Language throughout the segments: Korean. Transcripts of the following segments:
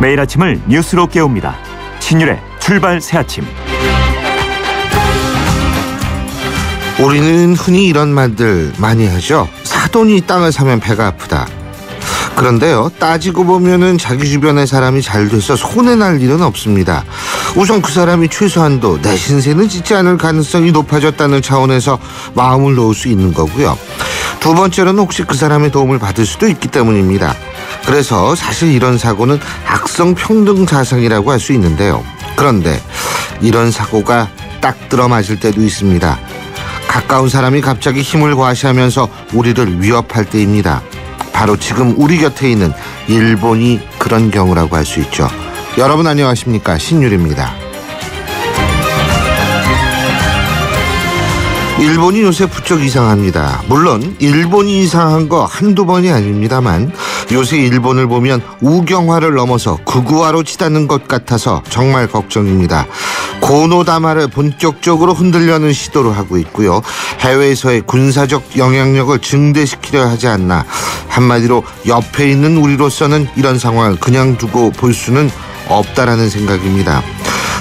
매일 아침을 뉴스로 깨웁니다. 신율의 출발 새아침. 우리는 흔히 이런 말들 많이 하죠. 사돈이 땅을 사면 배가 아프다. 그런데요, 따지고 보면은 자기 주변의 사람이 잘 돼서 손해날 일은 없습니다. 우선 그 사람이 최소한도 내 신세는 짓지 않을 가능성이 높아졌다는 차원에서 마음을 놓을 수 있는 거고요. 두 번째로는 혹시 그 사람의 도움을 받을 수도 있기 때문입니다. 그래서 사실 이런 사고는 악성 평등 사상이라고 할 수 있는데요. 그런데 이런 사고가 딱 들어맞을 때도 있습니다. 가까운 사람이 갑자기 힘을 과시하면서 우리를 위협할 때입니다. 바로 지금 우리 곁에 있는 일본이 그런 경우라고 할 수 있죠. 여러분 안녕하십니까? 신율입니다. 일본이 요새 부쩍 이상합니다. 물론 일본이 이상한 거 한두 번이 아닙니다만 요새 일본을 보면 우경화를 넘어서 극우화로 치닫는 것 같아서 정말 걱정입니다. 고노다마를 본격적으로 흔들려는 시도를 하고 있고요. 해외에서의 군사적 영향력을 증대시키려 하지 않나. 한마디로 옆에 있는 우리로서는 이런 상황을 그냥 두고 볼 수는 없다라는 생각입니다.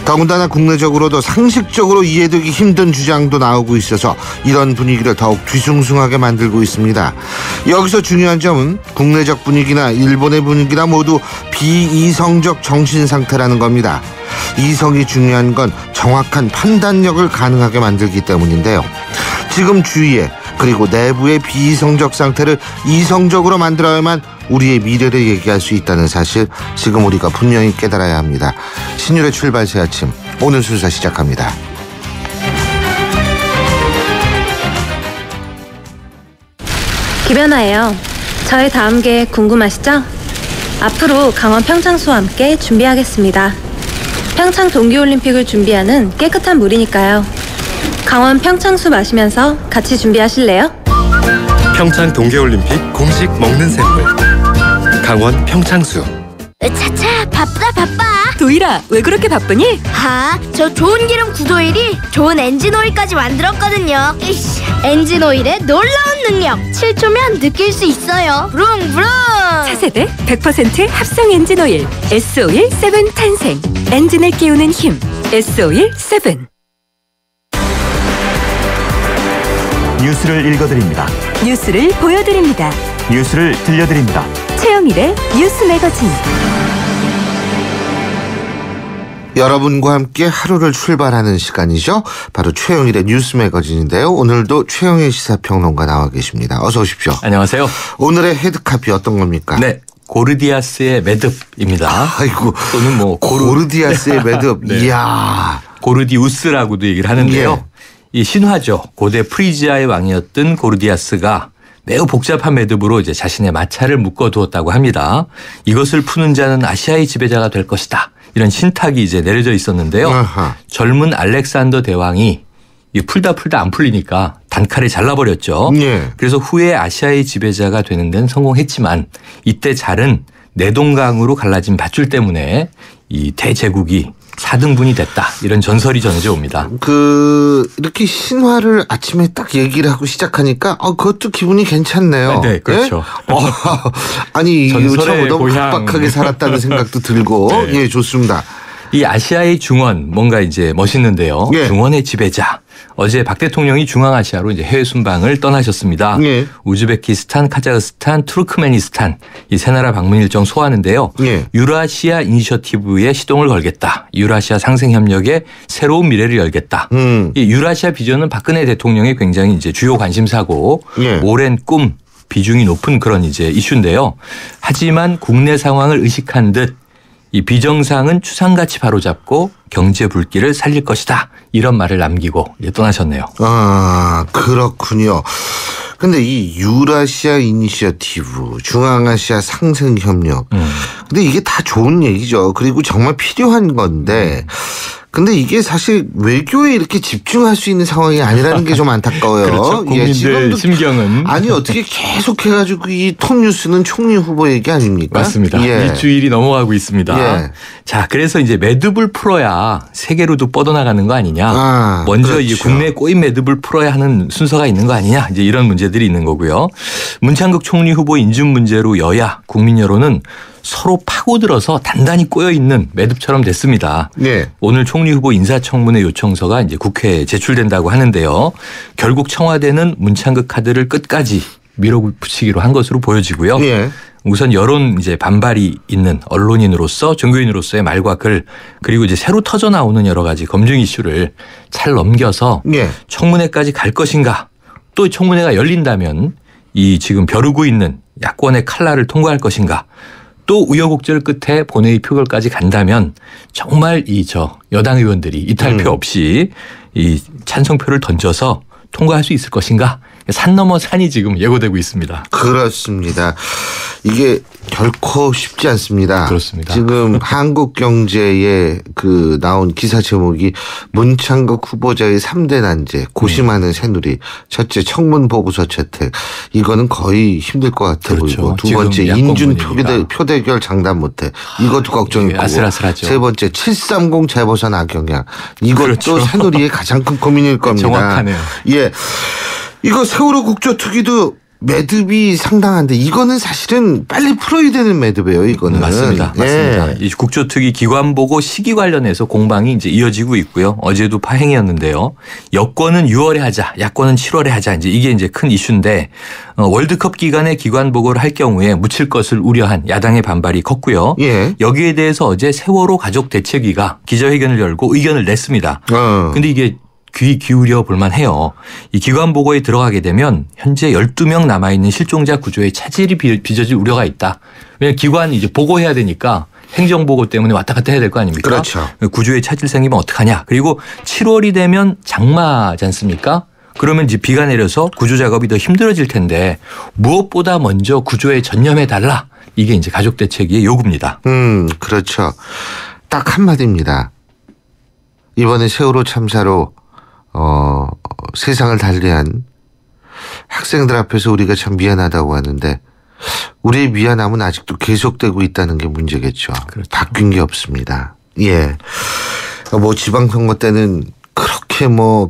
더군다나 국내적으로도 상식적으로 이해되기 힘든 주장도 나오고 있어서 이런 분위기를 더욱 뒤숭숭하게 만들고 있습니다. 여기서 중요한 점은 국내적 분위기나 일본의 분위기나 모두 비이성적 정신 상태라는 겁니다. 이성이 중요한 건 정확한 판단력을 가능하게 만들기 때문인데요. 지금 주위에 그리고 내부의 비이성적 상태를 이성적으로 만들어야만 우리의 미래를 얘기할 수 있다는 사실, 지금 우리가 분명히 깨달아야 합니다. 신율의 출발 새 아침, 오늘 순서 시작합니다. 김연아예요. 저의 다음 계획 궁금하시죠? 앞으로 강원 평창수와 함께 준비하겠습니다. 평창 동계올림픽을 준비하는 깨끗한 물이니까요. 강원 평창수 마시면서 같이 준비하실래요? 평창 동계올림픽 공식 먹는 샘물 강원 평창수. 차차, 바빠. 도일아, 왜 그렇게 바쁘니? 저 좋은 기름 구도일이 좋은 엔진오일까지 만들었거든요. 엔진오일의 놀라운 능력, 7초면 느낄 수 있어요. 부릉부릉. 차세대 100% 합성 엔진오일 S-오일 7 탄생. 엔진을 깨우는 힘 S-오일 7. 뉴스를 읽어드립니다. 뉴스를 보여드립니다. 뉴스를 들려드립니다. 최영일의 뉴스 매거진. 여러분과 함께 하루를 출발하는 시간이죠. 바로 최영일의 뉴스 매거진인데요. 오늘도 최영일 시사평론가 나와 계십니다. 어서 오십시오. 안녕하세요. 오늘의 헤드카피 어떤 겁니까? 네, 고르디아스의 매듭입니다. 아이고, 또는 뭐 고르디아스의 매듭. 네. 이야. 고르디우스라고도 얘기를 하는데요. 예. 이 신화죠. 고대 프리지아의 왕이었던 고르디아스가 매우 복잡한 매듭으로 이제 자신의 마차를 묶어두었다고 합니다. 이것을 푸는 자는 아시아의 지배자가 될 것이다. 이런 신탁이 이제 내려져 있었는데요. 아하. 젊은 알렉산더 대왕이 이 풀다 안 풀리니까 단칼에 잘라버렸죠. 예. 그래서 후에 아시아의 지배자가 되는 데는 성공했지만 이때 잘은 내동강으로 갈라진 밧줄 때문에 이 대제국이 4등분이 됐다. 이런 전설이 전해져 옵니다. 이렇게 신화를 아침에 딱 얘기를 하고 시작하니까 그것도 기분이 괜찮네요. 네, 그렇죠. 예? 아니, 전설의 너무 고향. 각박하게 살았다는 생각도 들고. 네. 예, 좋습니다. 이 아시아의 중원 뭔가 이제 멋있는데요. 예. 중원의 지배자. 어제 박 대통령이 중앙아시아로 이제 해외 순방을 떠나셨습니다. 예. 우즈베키스탄, 카자흐스탄, 투르크메니스탄 이 세 나라 방문 일정 소화하는데요. 예. 유라시아 이니셔티브에 시동을 걸겠다. 유라시아 상생 협력에 새로운 미래를 열겠다. 이 유라시아 비전은 박근혜 대통령의 굉장히 이제 주요 관심사고 예. 오랜 꿈, 비중이 높은 그런 이제 이슈인데요. 하지만 국내 상황을 의식한 듯 이 비정상은 추상같이 바로잡고 경제 불길을 살릴 것이다. 이런 말을 남기고 이제 떠나셨네요. 그렇군요. 근데 이 유라시아 이니셔티브, 중앙아시아 상생협력. 근데 이게 다 좋은 얘기죠. 그리고 정말 필요한 건데. 근데 이게 사실 외교에 이렇게 집중할 수 있는 상황이 아니라는 게 좀 안타까워요. 그렇죠. 국민들 지금도 심경은. 아니 어떻게 계속 해가지고 이 톱뉴스는 총리 후보 얘기 아닙니까? 맞습니다. 예. 일주일이 넘어가고 있습니다. 예. 자, 그래서 이제 매듭을 풀어야 세계로도 뻗어나가는 거 아니냐. 먼저 그렇죠. 이 국내 꼬인 매듭을 풀어야 하는 순서가 있는 거 아니냐. 이제 이런 문제들이 있는 거고요. 문창극 총리 후보 인준 문제로 여야 국민 여론은 서로 파고들어서 단단히 꼬여있는 매듭처럼 됐습니다. 네. 오늘 총리 후보 인사청문회 요청서가 이제 국회에 제출된다고 하는데요. 결국 청와대는 문창극 카드를 끝까지 밀어붙이기로 한 것으로 보여지고요. 예. 우선 여론 이제 반발이 있는 언론인으로서 종교인으로서의 말과 글 그리고 이제 새로 터져 나오는 여러 가지 검증 이슈를 잘 넘겨서 예. 청문회까지 갈 것인가 또 청문회가 열린다면 이 지금 벼르고 있는 야권의 칼날을 통과할 것인가 또 우여곡절 끝에 본회의 표결까지 간다면 정말 여당 의원들이 이탈표 없이 이 찬성표를 던져서 통과할 수 있을 것인가 산 넘어 산이 지금 예고되고 있습니다. 그렇습니다. 이게 결코 쉽지 않습니다. 그렇습니다. 지금 한국경제에 나온 기사 제목이 문창극 후보자의 3대 난제 고심하는 새누리 첫째 청문 보고서 채택 이거는 거의 힘들 것 같아 그렇죠. 보이고 두 번째 야권 인준 분위기가. 표대결 장담 못해 이것도 걱정이고 아슬아슬하죠. 세 번째 730 재보선 악영향 이것도 그렇죠. 새누리의 가장 큰 고민일 겁니다. 정확하네요. 예. 이거 세월호 국조특위도 매듭이 상당한데 이거는 사실은 빨리 풀어야 되는 매듭이에요. 이거는. 맞습니다. 맞습니다. 예. 이 국조특위 기관 보고 시기 관련해서 공방이 이제 이어지고 있고요. 어제도 파행이었는데요. 여권은 6월에 하자, 야권은 7월에 하자. 이게 이제 큰 이슈인데 월드컵 기간에 기관 보고를 할 경우에 묻힐 것을 우려한 야당의 반발이 컸고요. 예. 여기에 대해서 어제 세월호 가족 대책위가 기자회견을 열고 의견을 냈습니다. 그런데 이게 귀 기울여 볼만 해요. 이 기관 보고에 들어가게 되면 현재 12명 남아있는 실종자 구조에 차질이 빚어질 우려가 있다. 왜냐하면 기관이 이제 보고해야 되니까 행정보고 때문에 왔다 갔다 해야 될 거 아닙니까? 그렇죠. 구조에 차질 생기면 어떡하냐. 그리고 7월이 되면 장마지 않습니까? 그러면 이제 비가 내려서 구조 작업이 더 힘들어질 텐데 무엇보다 먼저 구조에 전념해달라. 이게 이제 가족대책위의 요구입니다. 그렇죠. 딱 한마디입니다. 이번에 세월호 참사로 세상을 달리한 학생들 앞에서 우리가 참 미안하다고 하는데 우리의 미안함은 아직도 계속되고 있다는 게 문제겠죠. 그렇죠. 바뀐 게 없습니다. 예. 지방선거 때는 그렇게 모든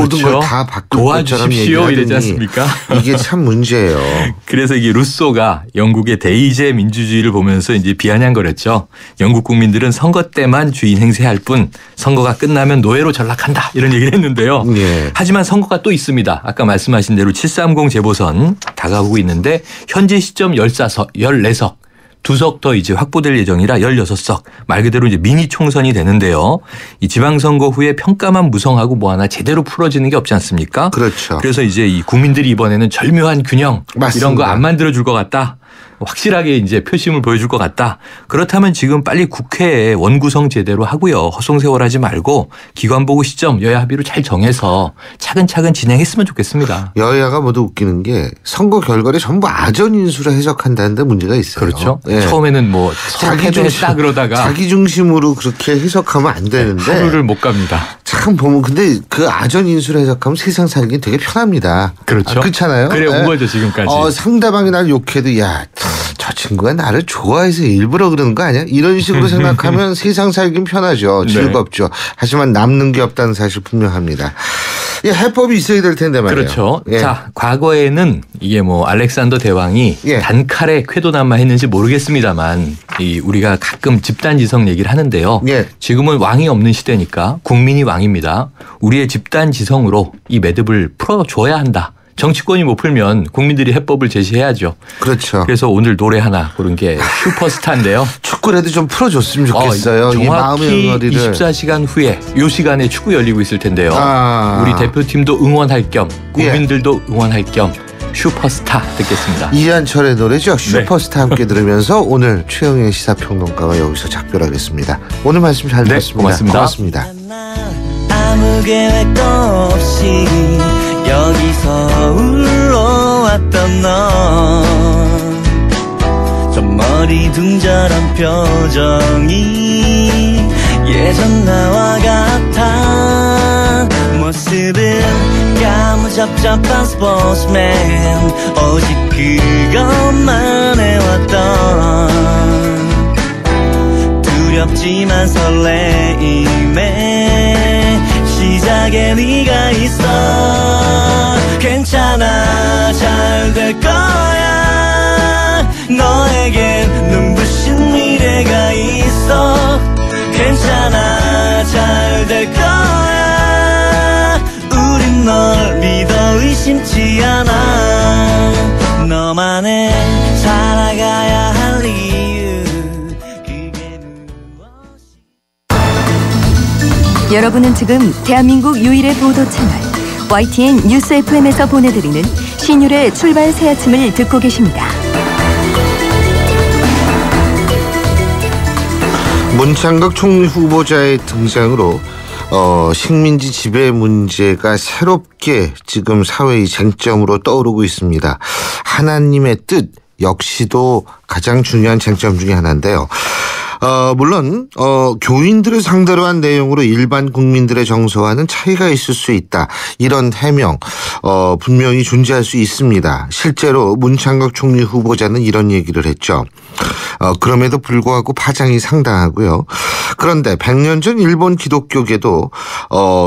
그렇죠. 걸 다 바꿀 것처럼 도와주십시오 이러지 얘기하더니 않습니까? 이게 참 문제예요. 그래서 이게 루소가 영국의 대의제 민주주의를 보면서 이제 비아냥거렸죠. 영국 국민들은 선거 때만 주인 행세할 뿐 선거가 끝나면 노예로 전락한다 이런 얘기를 했는데요. 예. 하지만 선거가 또 있습니다. 아까 말씀하신 대로 730 재보선 다가오고 있는데 현재 시점 14석 2석 더 이제 확보될 예정이라 16석 말 그대로 이제 미니 총선이 되는데요. 이 지방선거 후에 평가만 무성하고 뭐 하나 제대로 풀어지는 게 없지 않습니까? 그렇죠. 그래서 이제 이 국민들이 이번에는 절묘한 균형 맞습니다. 이런 거 안 만들어 줄 것 같다. 확실하게 이제 표심을 보여줄 것 같다. 그렇다면 지금 빨리 국회에 원구성 제대로 하고요. 허송세월하지 말고 기관 보고 시점 여야 합의로 잘 정해서 차근차근 진행했으면 좋겠습니다. 여야가 모두 웃기는 게 선거 결과를 전부 아전인수로 해석한다는 데 문제가 있어요. 그렇죠. 예. 처음에는 서로 패배했다 그러다가 자기 중심으로 그렇게 해석하면 안 되는데 하루를 못 갑니다. 참 보면 근데 그 아전인수로 해석하면 세상 살기 되게 편합니다. 그렇죠. 그렇잖아요. 그래 온 거죠 지금까지. 상대방이 날 욕해도 야 저 친구가 나를 좋아해서 일부러 그러는 거 아니야? 이런 식으로 생각하면 세상 살긴 편하죠. 즐겁죠. 하지만 남는 게 없다는 사실 분명합니다. 해법이 있어야 될 텐데 말이에요. 그렇죠. 예. 자, 과거에는 이게 알렉산더 대왕이 예. 단칼에 쾌도난마했는지 모르겠습니다만 우리가 가끔 집단지성 얘기를 하는데요. 예. 지금은 왕이 없는 시대니까 국민이 왕입니다. 우리의 집단지성으로 이 매듭을 풀어줘야 한다. 정치권이 못 풀면 국민들이 해법을 제시해야죠. 그렇죠. 그래서 오늘 노래 하나 고른 게 슈퍼스타인데요. 축구라도 좀 풀어줬으면 좋겠어요. 이 마음의 정확히 응어리를. 24시간 후에 이 시간에 축구 열리고 있을 텐데요. 우리 대표팀도 응원할 겸 국민들도 응원할 겸 슈퍼스타 듣겠습니다. 이한철의 노래죠. 슈퍼스타 함께 들으면서 오늘 최영의 시사평론가와 여기서 작별하겠습니다. 오늘 말씀 잘 들었습니다. 고맙습니다. 아무 계획도 없이 여기서 울러왔던 너 저 머리둥절한 표정이 예전 나와 같아 모습은 까무잡잡한 스포츠맨 오직 그것만 해왔던 두렵지만 설레임에 시작에 네가 있어 괜찮아 잘 될 거야 너에겐 눈부신 미래 괜찮아 잘 될 거야 우린 널 믿어 의심치 않아 너만의 살아가야 할 이유 그게 무엇이 여러분은 지금 대한민국 유일의 보도 채널 YTN 뉴스 FM에서 보내드리는 신율의 출발 새 아침을 듣고 계십니다. 문창극 총리 후보자의 등장으로 식민지 지배 문제가 새롭게 지금 사회의 쟁점으로 떠오르고 있습니다. 하나님의 뜻 역시도 가장 중요한 쟁점 중에 하나인데요. 물론 교인들을 상대로 한 내용으로 일반 국민들의 정서와는 차이가 있을 수 있다. 이런 해명 분명히 존재할 수 있습니다. 실제로 문창극 총리 후보자는 이런 얘기를 했죠. 그럼에도 불구하고 파장이 상당하고요. 그런데 100년 전 일본 기독교계도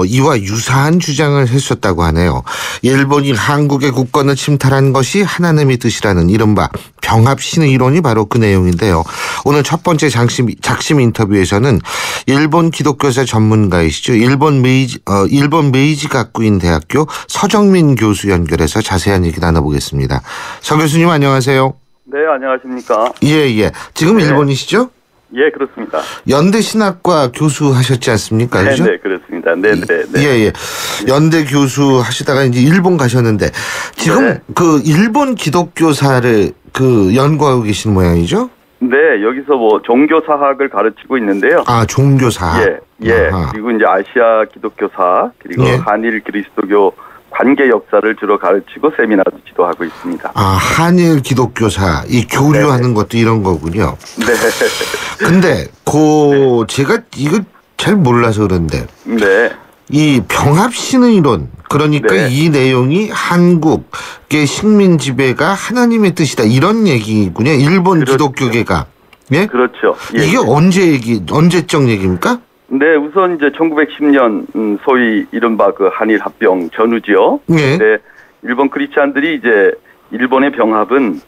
이와 유사한 주장을 했었다고 하네요. 일본이 한국의 국권을 침탈한 것이 하나님의 뜻이라는 이른바 병합신의 이론이 바로 그 내용인데요. 오늘 첫 번째 작심 인터뷰에서는 일본 기독교사 전문가이시죠. 일본 메이지 가쿠인 대학교 서정민 교수 연결해서 자세한 얘기 나눠보겠습니다. 서 교수님 안녕하세요. 네, 안녕하십니까. 예. 지금 네. 일본이시죠? 예, 그렇습니다. 연대 신학과 교수 하셨지 않습니까? 네, 그죠? 네, 그렇습니다. 네. 예. 연대 교수 하시다가 이제 일본 가셨는데 지금 네. 그 일본 기독교사를 그 연구하고 계신 모양이죠? 네, 여기서 뭐 종교사학을 가르치고 있는데요. 아, 종교사학. 예. 아하. 그리고 이제 아시아 기독교사 그리고 예. 한일 그리스도교 관계 역사를 주로 가르치고 세미나도 지도하고 있습니다. 아, 한일 기독교사 이 교류하는 것도 이런 거군요. 네. 근데 제가 이거 잘 몰라서 그런데 네. 이 병합신의 이론 그러니까 네. 이 내용이 한국의 식민 지배가 하나님의 뜻이다 이런 얘기군요. 일본 그렇죠. 기독교계가. 예? 그렇죠. 예. 이게 언제적 얘기입니까? 네, 우선 이제 1910년 소위 이른바 그 한일 합병 전후지요. 예. 네, 일본 크리스찬들이 이제 일본의 병합은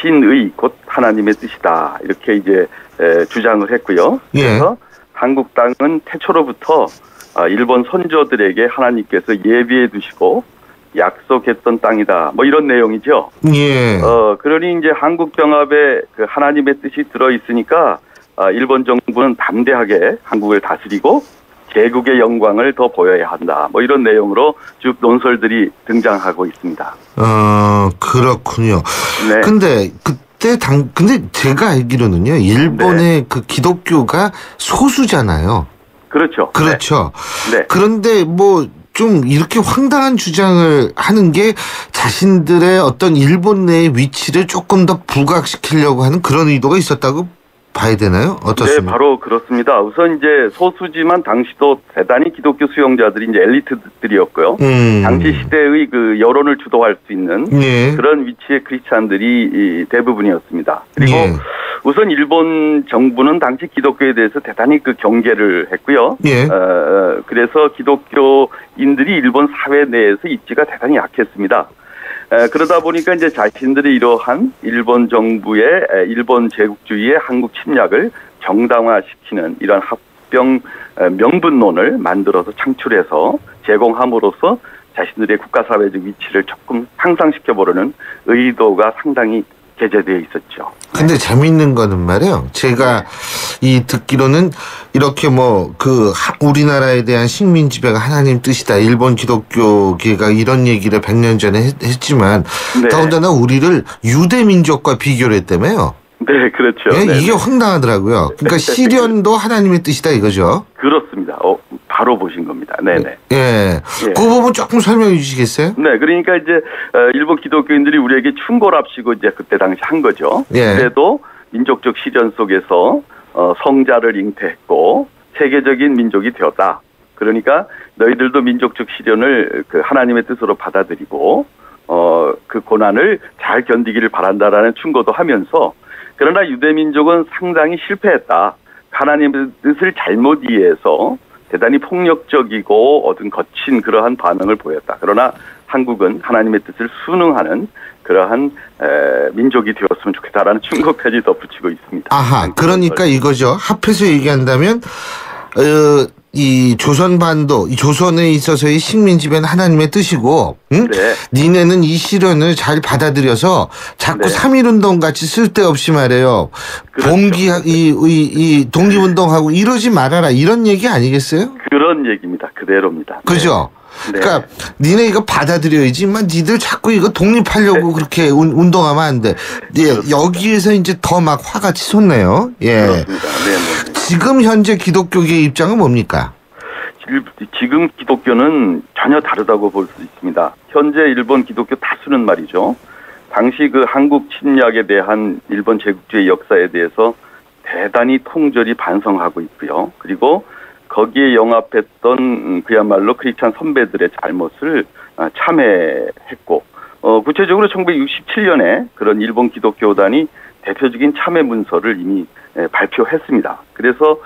신의 곧 하나님의 뜻이다 이렇게 이제 주장을 했고요. 예. 그래서 한국 땅은 태초로부터 일본 선조들에게 하나님께서 예비해 두시고 약속했던 땅이다. 뭐 이런 내용이죠. 예. 그러니 이제 한국 병합에 그 하나님의 뜻이 들어 있으니까 일본 정부는 담대하게 한국을 다스리고 제국의 영광을 더 보여야 한다. 뭐 이런 내용으로 쭉 논설들이 등장하고 있습니다. 그렇군요. 네. 근데 제가 알기로는요, 일본의 그 기독교가 소수잖아요. 그렇죠. 그렇죠. 네. 그런데 뭐 좀 이렇게 황당한 주장을 하는 게 자신들의 어떤 일본 내의 위치를 조금 더 부각시키려고 하는 그런 의도가 있었다고 봐야 되나요? 어떻습니까? 네, 바로 그렇습니다. 우선 이제 소수지만 당시도 대단히 기독교 수용자들이 이제 엘리트들이었고요. 당시 시대의 그 여론을 주도할 수 있는 예. 그런 위치의 크리스찬들이 대부분이었습니다. 그리고 예. 우선 일본 정부는 당시 기독교에 대해서 대단히 그 경계를 했고요. 예. 그래서 기독교인들이 일본 사회 내에서 입지가 대단히 약했습니다. 그러다 보니까 이제 자신들이 이러한 일본 정부의 일본 제국주의의 한국 침략을 정당화시키는 이런 합병 명분론을 만들어서 창출해서 제공함으로써 자신들의 국가사회적 위치를 조금 향상시켜보려는 의도가 상당히 게재되어 있었죠. 근데 재밌는 거는 말이에요. 제가 듣기로는 이렇게 우리나라에 대한 식민 지배가 하나님 뜻이다. 일본 기독교계가 이런 얘기를 100년 전에 했지만 네. 더군다나 우리를 유대 민족과 비교를 했다며요. 네, 그렇죠. 예, 네. 이게 황당하더라고요. 그러니까 시련도 하나님의 뜻이다 이거죠. 그렇습니다. 바로 보신 겁니다. 네네. 예. 그 부분 조금 설명해 주시겠어요? 네, 그러니까 이제 일본 기독교인들이 우리에게 충고랍시고 이제 그때 당시 한 거죠. 예. 그래도 민족적 시련 속에서 성자를 잉태했고 세계적인 민족이 되었다. 그러니까 너희들도 민족적 시련을 그 하나님의 뜻으로 받아들이고 그 고난을 잘 견디기를 바란다라는 충고도 하면서 그러나 유대민족은 상당히 실패했다. 하나님의 뜻을 잘못 이해해서 대단히 폭력적이고 어떤 거친 그러한 반응을 보였다. 그러나 한국은 하나님의 뜻을 순응하는 그러한 민족이 되었으면 좋겠다라는 충고까지 덧붙이고 있습니다. 아하, 그러니까 이거죠. 합해서 얘기한다면 이 조선반도, 이 조선에 있어서의 식민 지배는 하나님의 뜻이고, 응? 네. 니네는 이 시련을 잘 받아들여서 자꾸 네. 3.1운동 같이 쓸데없이 말해요. 그렇죠. 이 독립운동하고 이러지 말아라. 이런 얘기 아니겠어요? 그런 얘기입니다. 그대로입니다. 그죠? 네. 그러니까 니네 이거 받아들여야지만 니들 자꾸 이거 독립하려고 그렇게 운동하면 안 돼. 예, 여기에서 이제 더 막 화가 치솟네요. 예. 그렇습니다. 네. 지금 현재 기독교계의 입장은 뭡니까? 지금 기독교는 전혀 다르다고 볼 수 있습니다. 현재 일본 기독교 다수는 말이죠. 당시 그 한국 침략에 대한 일본 제국주의 역사에 대해서 대단히 통절히 반성하고 있고요. 그리고 거기에 영합했던 그야말로 크리스찬 선배들의 잘못을 참회했고, 구체적으로 1967년에 그런 일본 기독교단이 대표적인 참회 문서를 이미 발표했습니다. 그래서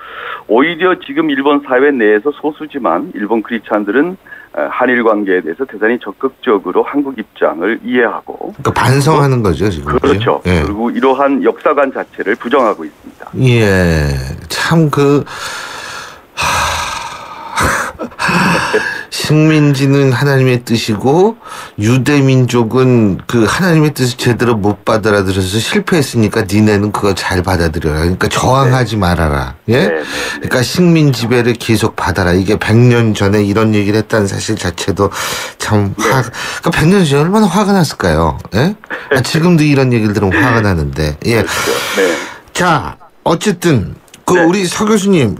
오히려 지금 일본 사회 내에서 소수지만 일본 크리스찬들은 한일 관계에 대해서 대단히 적극적으로 한국 입장을 이해하고, 그러니까 반성하는 거죠, 지금. 그렇죠. 예. 그리고 이러한 역사관 자체를 부정하고 있습니다. 예, 참 식민지는 하나님의 뜻이고 유대민족은 그 하나님의 뜻을 제대로 못 받아들여서 실패했으니까 니네는 그거 잘 받아들여라. 그러니까 저항하지 말아라. 예? 그러니까 식민 지배를 계속 받아라. 이게 100년 전에 이런 얘기를 했다는 사실 자체도 참 그러니까 100년 전에 얼마나 화가 났을까요? 예? 지금도 이런 얘기를 들으면 화가 나는데. 예. 네. 자, 어쨌든 네. 우리 서 교수님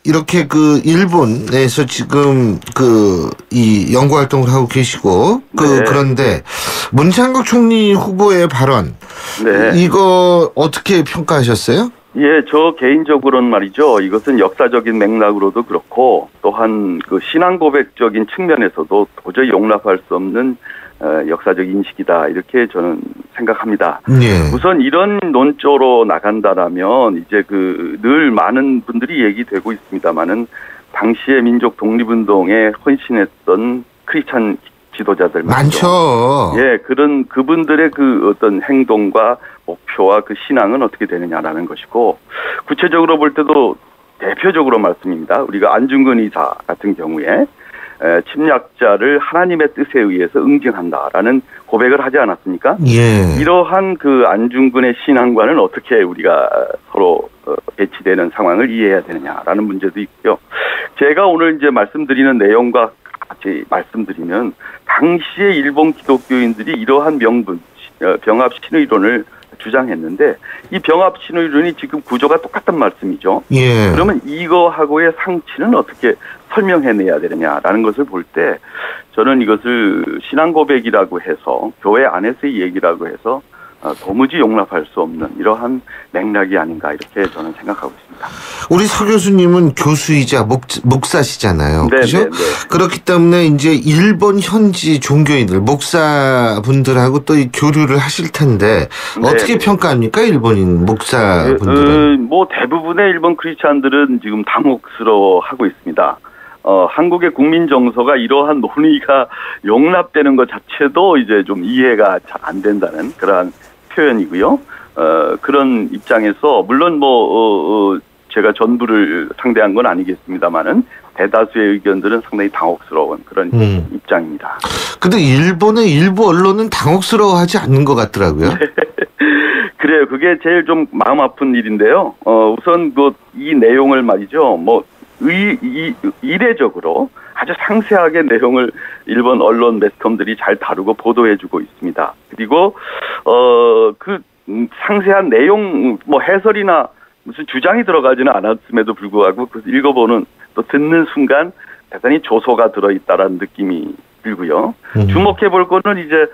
이렇게 일본에서 지금 이 연구 활동을 하고 계시고 그런데 문창극 총리 후보의 발언 이거 어떻게 평가하셨어요? 예, 저 개인적으로는 말이죠. 이것은 역사적인 맥락으로도 그렇고 또한 그 신앙 고백적인 측면에서도 도저히 용납할 수 없는 역사적 인식이다 이렇게 저는 생각합니다. 예. 우선 이런 논조로 나간다라면 이제 늘 많은 분들이 얘기되고 있습니다만은 당시에 민족 독립운동에 헌신했던 크리스찬 지도자들 많죠. 예, 그분들의 어떤 행동과 목표와 신앙은 어떻게 되느냐라는 것이고, 구체적으로 볼 때도 대표적으로 말씀입니다. 우리가 안중근 의사 같은 경우에 침략자를 하나님의 뜻에 의해서 응징한다라는 고백을 하지 않았습니까? 예. 이러한 안중근의 신앙과는 어떻게 우리가 서로 배치되는 상황을 이해해야 되느냐라는 문제도 있고요. 제가 오늘 이제 말씀드리는 내용과 같이 말씀드리면 당시에 일본 기독교인들이 이러한 병합 신의론을 주장했는데 이 병합 신의론이 지금 구조가 똑같단 말씀이죠. 예. 그러면 이거하고의 상치는 어떻게 설명해내야 되느냐라는 것을 볼 때 저는 이것을 신앙 고백이라고 해서 교회 안에서의 얘기라고 해서 도무지 용납할 수 없는 이러한 맥락이 아닌가 이렇게 저는 생각하고 있습니다. 우리 서 교수님은 교수이자 목사시잖아요. 그렇죠? 그렇기 때문에 이제 일본 현지 종교인들, 목사분들하고 또 이 교류를 하실 텐데 어떻게 평가합니까? 일본인 목사분들은? 대부분의 일본 크리스찬들은 지금 당혹스러워하고 있습니다. 한국의 국민 정서가 이러한 논의가 용납되는 것 자체도 이제 좀 이해가 잘 안 된다는 그러한 표현이고요. 그런 입장에서 물론 제가 전부를 상대한 건 아니겠습니다만은 대다수의 의견들은 상당히 당혹스러운 그런 입장입니다. 근데 일본의 일부 언론은 당혹스러워하지 않는 것 같더라고요. 그래요. 그게 제일 좀 마음 아픈 일인데요. 우선 이 내용을 말이죠. 이례적으로 아주 상세하게 내용을 일본 언론 매스컴들이 잘 다루고 보도해주고 있습니다. 그리고 상세한 내용 해설이나 무슨 주장이 들어가지는 않았음에도 불구하고 읽어보는 또 듣는 순간 대단히 조소가 들어있다라는 느낌이 들고요. 주목해볼 거는 이제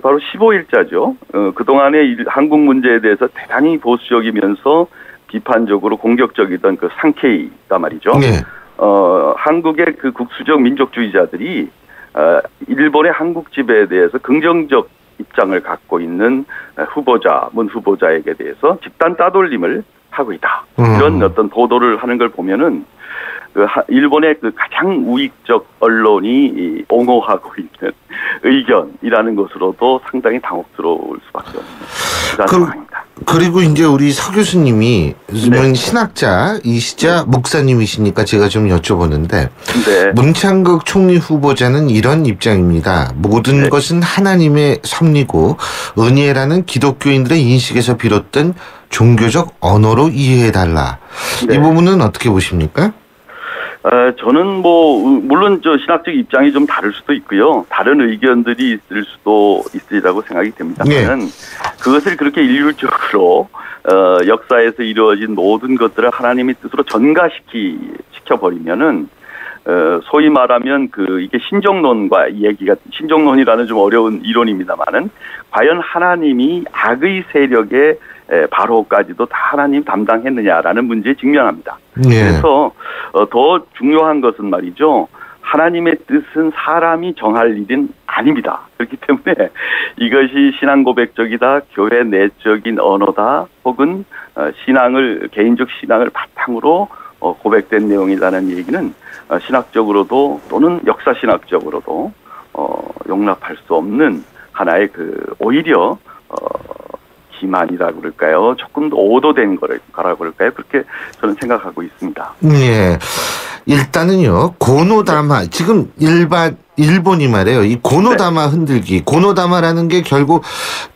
바로 15일자죠. 그동안의 한국 문제에 대해서 대단히 보수적이면서 비판적으로 공격적이던 상케이가 말이죠. 네. 한국의 국수적 민족주의자들이 일본의 한국 지배에 대해서 긍정적 입장을 갖고 있는 문 후보자에게 대해서 집단 따돌림을 하고 있다. 이런 어떤 보도를 하는 걸 보면은 일본의 그 가장 우익적 언론이 옹호하고 있는 의견이라는 것으로도 상당히 당혹스러울 수밖에 없는 상황입니다. 그리고 이제 우리 서 교수님이 네. 신학자이시자 목사님이시니까 제가 좀 여쭤보는데 네. 문창극 총리 후보자는 이런 입장입니다. 모든 네. 것은 하나님의 섭리고 은혜라는 기독교인들의 인식에서 비롯된 종교적 언어로 이해해달라. 네. 이 부분은 어떻게 보십니까? 저는 물론 신학적 입장이 좀 다를 수도 있고요. 다른 의견들이 있을 수도 있으리라고 생각이 됩니다만 네. 그것을 그렇게 일률적으로 역사에서 이루어진 모든 것들을 하나님의 뜻으로 전가시켜버리면은 소위 말하면 이게 신정론과 신정론이라는 좀 어려운 이론입니다만은 과연 하나님이 악의 세력의 바로까지도 다 하나님 담당했느냐라는 문제에 직면합니다. 네. 그래서 더 중요한 것은 말이죠. 하나님의 뜻은 사람이 정할 일은 아닙니다. 그렇기 때문에 이것이 신앙 고백적이다, 교회 내적인 언어다, 혹은 개인적 신앙을 바탕으로 고백된 내용이라는 얘기는 신학적으로도 또는 역사신학적으로도 용납할 수 없는 하나의 오히려 기만이라고 그럴까요? 조금 더 오도된 거라고 그럴까요? 그렇게 저는 생각하고 있습니다. 예. 일단은요, 고노다마, 지금 일본이 말이에요. 이 고노다마 흔들기. 고노다마라는 게 결국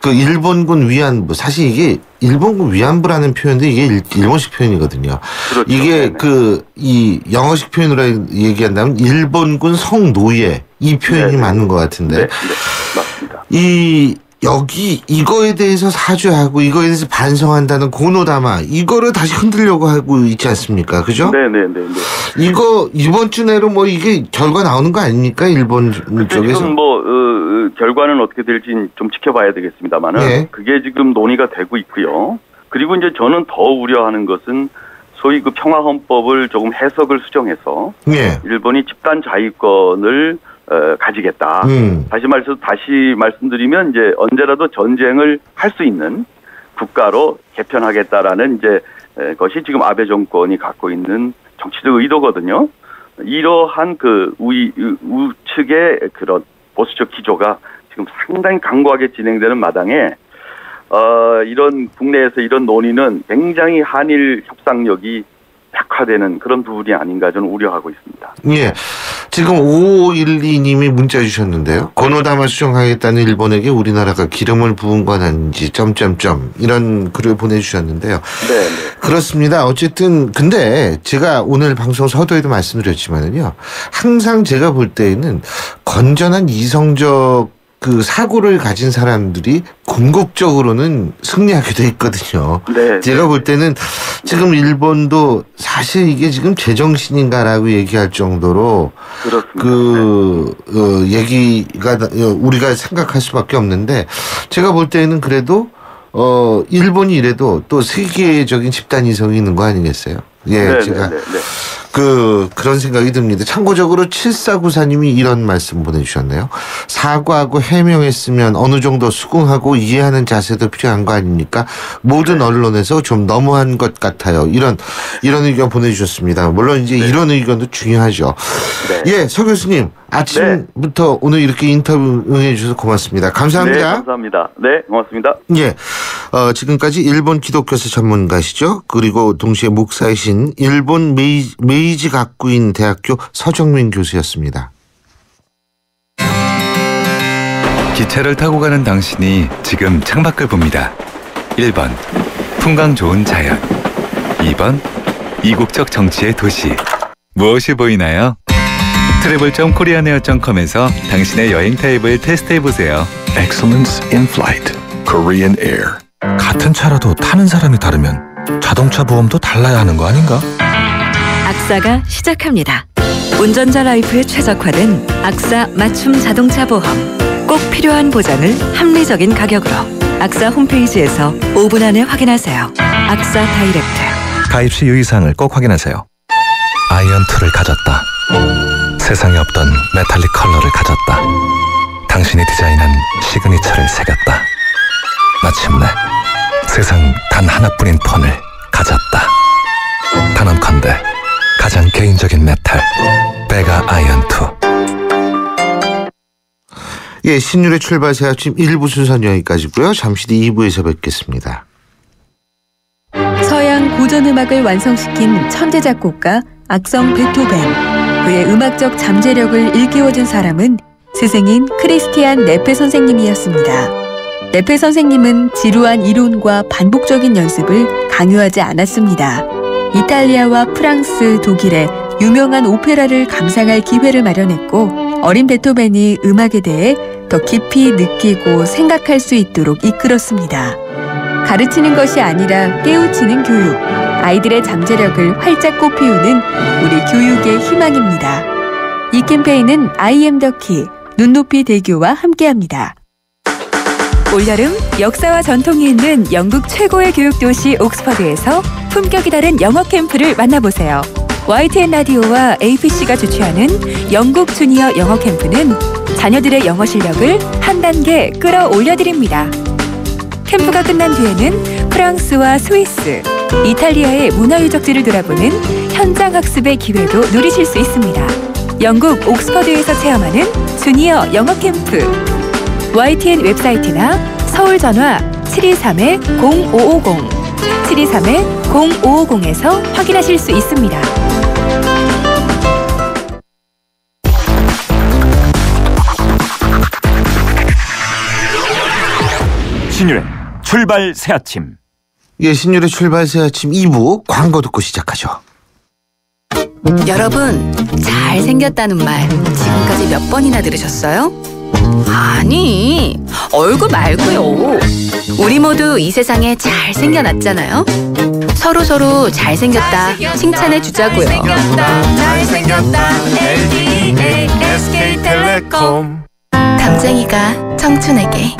일본군 위안부. 사실 이게 일본군 위안부라는 표현도 이게 일본식 표현이거든요. 그렇죠. 이게 네네. 이 영어식 표현으로 얘기한다면 일본군 성노예. 이 표현이 네네. 맞는 것 같은데. 네, 맞습니다. 이거에 대해서 사죄하고 이거에 대해서 반성한다는 고노다마 이거를 다시 흔들려고 하고 있지 않습니까? 그죠? 네네네. 이거 이번 주 내로 이게 결과 나오는 거 아닙니까? 일본 쪽에서. 지금 결과는 어떻게 될지 좀 지켜봐야 되겠습니다만은 네. 그게 지금 논의가 되고 있고요. 그리고 이제 저는 더 우려하는 것은 소위 평화헌법을 조금 해석을 수정해서 네. 일본이 집단 자위권을 가지겠다. 다시 말씀드리면 이제 언제라도 전쟁을 할 수 있는 국가로 개편하겠다라는 이제 것이 지금 아베 정권이 갖고 있는 정치적 의도거든요. 이러한 우측의 그런 보수적 기조가 지금 상당히 강고하게 진행되는 마당에 이런 국내에서 이런 논의는 굉장히 한일 협상력이 약화되는 그런 부분이 아닌가 저는 우려하고 있습니다. 예. 지금 5512님이 문자 주셨는데요. 고노다마 수정하겠다는 일본에게 우리나라가 기름을 부은 건 아닌지 이런 글을 보내주셨는데요. 네. 그렇습니다. 어쨌든 근데 제가 오늘 방송 서두에도 말씀드렸지만은요. 항상 제가 볼 때에는 건전한 이성적 사고를 가진 사람들이 궁극적으로는 승리하게 돼 있거든요. 네. 제가 볼 때는 지금 일본도 사실 이게 지금 제정신인가라고 얘기할 정도로 그렇습니다. 얘기가 우리가 생각할 수밖에 없는데 제가 볼 때는 그래도 일본이 이래도 또 세계적인 집단 이성이 있는 거 아니겠어요? 예, 네, 제가 네. 그런 생각이 듭니다. 참고적으로 7494님이 이런 말씀 보내주셨네요. 사과하고 해명했으면 어느 정도 수긍하고 이해하는 자세도 필요한 거 아닙니까? 모든 언론에서 좀 너무한 것 같아요. 이런 의견 보내주셨습니다. 물론 이제 이런 의견도 중요하죠. 네. 예, 서 교수님 아침부터 오늘 이렇게 인터뷰 응해주셔서 고맙습니다. 감사합니다. 네, 감사합니다. 네, 고맙습니다. 예, 지금까지 일본 기독교사 전문가시죠. 그리고 동시에 목사이신 일본 메이지 가쿠인 대학교 서정민 교수였습니다. 기차를 타고 가는 당신이 지금 창밖을 봅니다. 1번 풍광 좋은 자연, 2번 이국적 정치의 도시. 무엇이 보이나요? travel.koreanair.com에서 당신의 여행 타입을 테스트해보세요. Excellence in Flight, Korean Air. 같은 차라도 타는 사람이 다르면 자동차 보험도 달라야 하는 거 아닌가? 악사가 시작합니다. 운전자 라이프에 최적화된 악사 맞춤 자동차 보험. 꼭 필요한 보장을 합리적인 가격으로. 악사 홈페이지에서 5분 안에 확인하세요. 악사 다이렉트. 가입 시 유의사항을 꼭 확인하세요. 아이언2를 가졌다. 세상에 없던 메탈릭 컬러를 가졌다. 당신이 디자인한 시그니처를 새겼다. 마침내 세상 단 하나뿐인 폰을 가졌다. 단언컨대 가장 개인적인 메탈 베가 아이언2. 예, 신율의 출발새 아침 1부 순서는 여기까지고요. 잠시 뒤 2부에서 뵙겠습니다. 서양 고전음악을 완성시킨 천재 작곡가 악성 베토벤. 그의 음악적 잠재력을 일깨워준 사람은 스승인 크리스티안 네페 선생님이었습니다. 네페 선생님은 지루한 이론과 반복적인 연습을 강요하지 않았습니다. 이탈리아와 프랑스, 독일의 유명한 오페라를 감상할 기회를 마련했고 어린 베토벤이 음악에 대해 더 깊이 느끼고 생각할 수 있도록 이끌었습니다. 가르치는 것이 아니라 깨우치는 교육, 아이들의 잠재력을 활짝 꽃피우는 우리 교육의 희망입니다. 이 캠페인은 I am the key, 눈높이 대교와 함께합니다. 올여름 역사와 전통이 있는 영국 최고의 교육도시 옥스퍼드에서 품격이 다른 영어 캠프를 만나보세요. YTN 라디오와 ABC가 주최하는 영국 주니어 영어 캠프는 자녀들의 영어 실력을 한 단계 끌어올려드립니다. 캠프가 끝난 뒤에는 프랑스와 스위스, 이탈리아의 문화유적지를 돌아보는 현장 학습의 기회도 누리실 수 있습니다. 영국 옥스퍼드에서 체험하는 주니어 영어 캠프. YTN 웹사이트나 서울 전화 723-0550, 723-0550에서 확인하실 수 있습니다. 신율의 출발 새 아침. 예, 신율의 출발 새 아침 2부 광고 듣고 시작하죠. 여러분, 잘생겼다는 말 지금까지 몇 번이나 들으셨어요? 아니, 얼굴 말고요. 우리 모두 이 세상에 잘생겨났잖아요. 서로 잘생겼다 칭찬해 주자고요. 잘생겼다 LDA SK텔레콤. 담쟁이가 청춘에게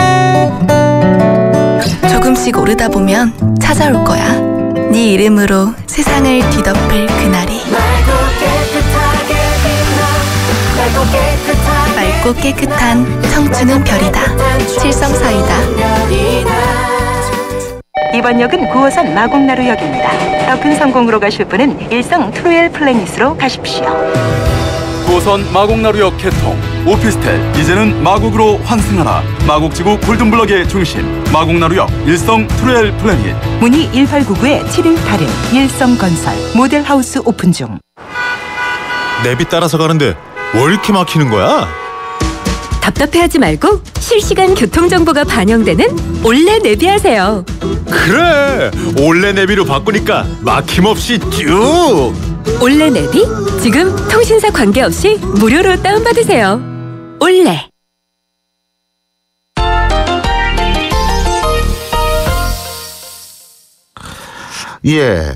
조금씩 오르다 보면 찾아올 거야. 네 이름으로 세상을 뒤덮을 그날이. 맑고 깨끗한 청춘은 별이다. 칠성사이다. 이번 역은 9호선 마곡나루역입니다. 더 큰 성공으로 가실 분은 일성 트루엘 플래닛으로 가십시오. 9호선 마곡나루역 개통. 오피스텔 이제는 마곡으로 환승하라. 마곡지구 골든블럭의 중심 마곡나루역 일성 트루엘 플래닛. 문의 1899-7181 일성건설 모델하우스 오픈 중. 내비 따라서 가는데 왜 이렇게 막히는 거야? 답답해하지 말고 실시간 교통정보가 반영되는 올레 내비하세요. 그래, 올레 내비로 바꾸니까 막힘없이 쭉. 올레 내비? 지금 통신사 관계없이 무료로 다운받으세요. 올레. 예,